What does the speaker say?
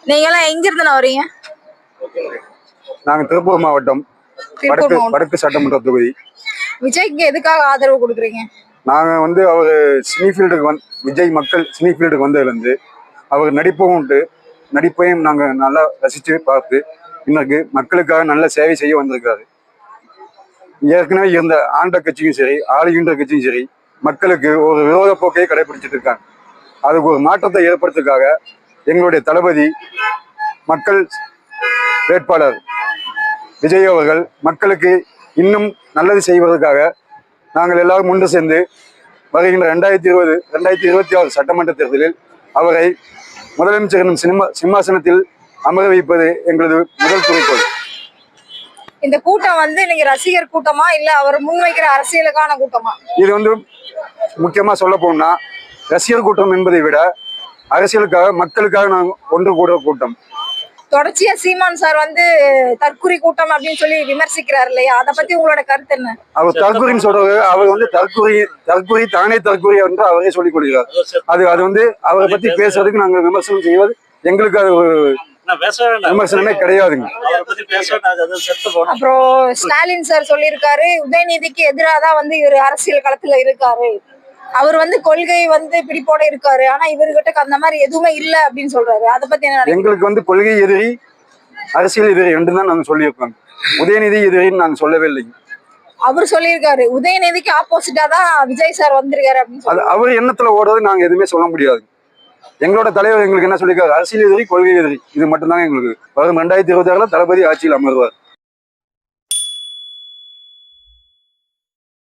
நீங்க எல்லாம் எங்க இருந்து வரீங்க? நாங்க திருப்பூர் மாவட்டம் வடக்கு சட்டமன்ற தொகுதி. விஜய்க்கு எதுக்காக ஆதரவு கொடுக்குறீங்க? நாங்க அவர் சினி ஃபீல்டுக்கு விஜய் மக்கள் சினி ஃபீல்டுக்கு வந்ததுலேருந்து அவர் நடிப்பும் உண்டு. நடிப்பையும் நாங்க நல்லா ரசிச்சு பார்த்து இன்னைக்கு மக்களுக்காக நல்ல சேவை செய்ய வந்திருக்காரு. ஏற்கனவே இருந்த ஆண்ட கட்சியும் சரி ஆளுகின்ற கட்சியும் சரி மக்களுக்கு ஒரு விரோத போக்கையை கடைபிடிச்சிட்டு இருக்காங்க. அதுக்கு ஒரு மாற்றத்தை ஏற்படுத்துக்காக எங்களுடைய தளபதி மக்கள் வேட்பாளர் விஜய் அவர்கள் மக்களுக்கு இன்னும் நல்லது செய்வதற்காக நாங்கள் எல்லாரும் ஒன்று சேர்ந்து வருகின்ற 2026 சட்டமன்ற தேர்தலில் அவரை முதலமைச்சர் என்னும் சிம்மாசனத்தில் அமர வைப்பது எங்களது முதல் குறிக்கோள். இந்த கூட்டம் இன்னைக்கு ரசிகர் கூட்டமா இல்ல அவர் முன்வைக்கிற அரசியலுக்கான கூட்டமா? இது முக்கியமா சொல்ல போனா ரசிகர் கூட்டம் என்பதை விட அரசியலுக்காக மக்களுக்காக நாங்கள் ஒன்று கூடுற கூட்டம். தொடர்ச்சியா சீமான் சார் தற்குறி கூட்டம் அப்படின்னு சொல்லி விமர்சிக்கிறார் இல்லையா, அதை பத்தி உங்களோட கருத்து என்ன? அவர் தற்குறின்னு சொல்றது அவர் தற்குறி தானே தற்குறி என்று அவரே சொல்லிக் கொள்கிறார். அது அவரை பத்தி பேசுறதுக்கு நாங்கள் விமர்சனம் செய்வது எங்களுக்கு அது ஒரு விமர்சனமே கிடையாதுங்க. அப்புறம் ஸ்டாலின் சார் சொல்லியிருக்காரு உதயநிதிக்கு எதிராக தான் இவர் அரசியல் களத்துல இருக்காரு, அவர் கொள்கை பிடிப்போட இருக்காரு, ஆனா இவர்கிட்ட அந்த மாதிரி எதுவுமே இல்ல அப்படின்னு சொல்றாரு. அதை பத்தி என்ன? எங்களுக்கு கொள்கை எதிரி அரசியல் எதிரி ரெண்டு தான் நாங்க சொல்லியிருக்கோம். உதயநிதி எதிரின்னு நாங்க சொல்லவே இல்லைங்க. அவர் சொல்லியிருக்காரு உதயநிதிக்கு ஆப்போசிட்டா தான் விஜய் சார் வந்திருக்காரு அப்படின்னு. அவர் எண்ணத்துல ஓடுறது நாங்க எதுவுமே சொல்ல முடியாது. எங்களோட தலைவர் எங்களுக்கு என்ன சொல்லியிருக்காரு, அரசியல் எதிரி கொள்கை எதிரி, இது மட்டும்தாங்க எங்களுக்கு. வரும் 2026 தளபதி ஆட்சியில் அமர்வார்.